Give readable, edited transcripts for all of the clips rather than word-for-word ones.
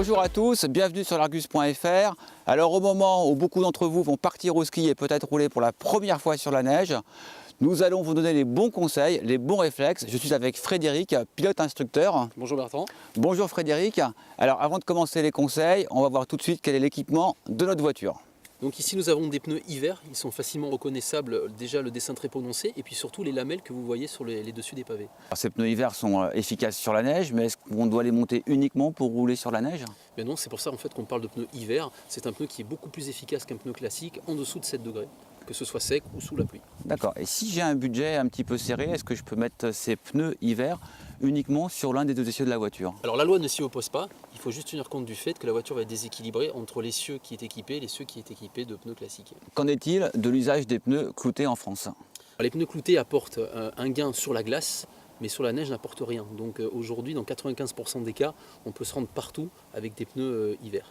Bonjour à tous, bienvenue sur l'Argus.fr. Alors au moment où beaucoup d'entre vous vont partir au ski et peut-être rouler pour la première fois sur la neige, nous allons vous donner les bons conseils, les bons réflexes. Je suis avec Frédéric, pilote instructeur. Bonjour Bertrand. Bonjour Frédéric. Alors avant de commencer les conseils, on va voir tout de suite quel est l'équipement de notre voiture. Donc ici nous avons des pneus hiver, ils sont facilement reconnaissables, déjà le dessin très prononcé et puis surtout les lamelles que vous voyez sur les dessus des pavés. Alors, ces pneus hiver sont efficaces sur la neige, mais est-ce qu'on doit les monter uniquement pour rouler sur la neige? Bien non, c'est pour ça en fait qu'on parle de pneus hiver, c'est un pneu qui est beaucoup plus efficace qu'un pneu classique en dessous de 7 degrés, que ce soit sec ou sous la pluie. D'accord, et si j'ai un budget un petit peu serré, est-ce que je peux mettre ces pneus hiver uniquement sur l'un des deux essieux de la voiture? Alors la loi ne s'y oppose pas, il faut juste tenir compte du fait que la voiture va être déséquilibrée entre l'essieu qui est équipé et l'essieu qui est équipé de pneus classiques. Qu'en est-il de l'usage des pneus cloutés en France? Alors, les pneus cloutés apportent un gain sur la glace, mais sur la neige n'apportent rien. Donc aujourd'hui, dans 95% des cas, on peut se rendre partout avec des pneus hiver.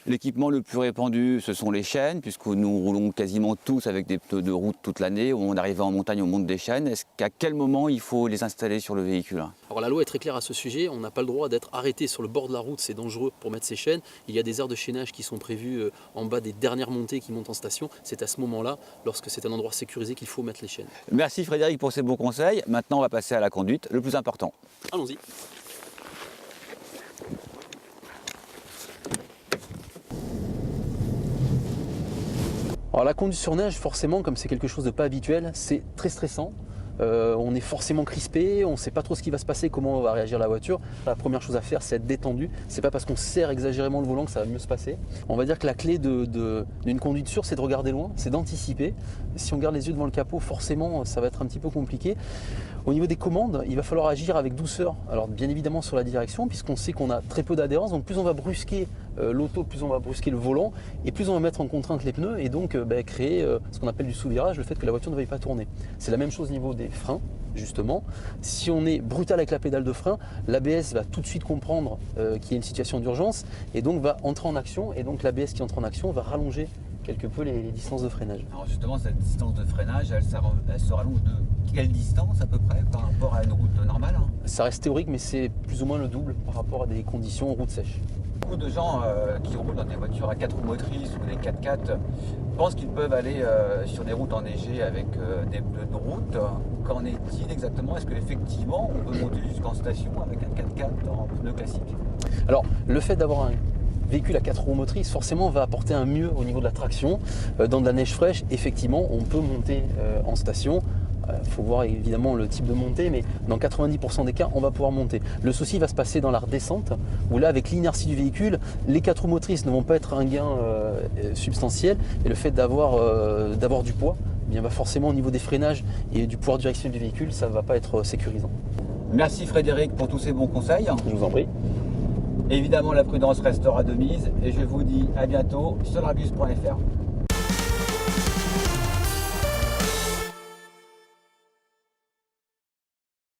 L'équipement le plus répandu, ce sont les chaînes, puisque nous roulons quasiment tous avec des pneus de route toute l'année. On arrive en montagne, on monte des chaînes. Est-ce qu'à quel moment il faut les installer sur le véhicule? Alors la loi est très claire à ce sujet, on n'a pas le droit d'être arrêté sur le bord de la route, c'est dangereux pour mettre ses chaînes. Il y a des aires de chaînage qui sont prévues en bas des dernières montées qui montent en station. C'est à ce moment-là, lorsque c'est un endroit sécurisé, qu'il faut mettre les chaînes. Merci Frédéric pour ces bons conseils. Maintenant, on va passer à la conduite, le plus important. Allons-y. Alors la conduite sur neige, forcément, comme c'est quelque chose de pas habituel, c'est très stressant. On est forcément crispé, on ne sait pas trop ce qui va se passer, comment va réagir la voiture. La première chose à faire, c'est être détendu. C'est pas parce qu'on serre exagérément le volant que ça va mieux se passer. On va dire que la clé d'une conduite sûre, c'est de regarder loin, c'est d'anticiper. Si on garde les yeux devant le capot, forcément, ça va être un petit peu compliqué. Au niveau des commandes, il va falloir agir avec douceur. Alors bien évidemment sur la direction, puisqu'on sait qu'on a très peu d'adhérence, donc plus on va brusquer l'auto, plus on va brusquer le volant, et plus on va mettre en contrainte les pneus, et donc créer ce qu'on appelle du sous-virage, le fait que la voiture ne veuille pas tourner. C'est la même chose au niveau des freins, justement. Si on est brutal avec la pédale de frein, l'ABS va tout de suite comprendre qu'il y a une situation d'urgence, et donc va entrer en action, et donc l'ABS qui entre en action va rallonger quelque peu les distances de freinage. Alors justement, cette distance de freinage, elle se rallonge de quelle distance à peu près par rapport à une route normale? Ça reste théorique, mais c'est plus ou moins le double par rapport à des conditions route sèche. Beaucoup de gens qui roulent dans des voitures à 4 roues motrices ou des 4x4 pensent qu'ils peuvent aller sur des routes enneigées avec des pneus de route. Qu'en est-il exactement? Est-ce qu'effectivement on peut monter jusqu'en station avec un 4x4 en pneus classique? Alors, le fait d'avoir un véhicule à 4 roues motrices, forcément, va apporter un mieux au niveau de la traction. Dans de la neige fraîche, effectivement, on peut monter en station. Il faut voir évidemment le type de montée, mais dans 90% des cas, on va pouvoir monter. Le souci va se passer dans la redescente, où là, avec l'inertie du véhicule, les 4 roues motrices ne vont pas être un gain substantiel, et le fait d'avoir du poids, eh bien, forcément au niveau des freinages et du pouvoir directionnel du véhicule, ça ne va pas être sécurisant. Merci Frédéric pour tous ces bons conseils. Je vous en prie. Évidemment, la prudence restera de mise, et je vous dis à bientôt sur l'Argus.fr.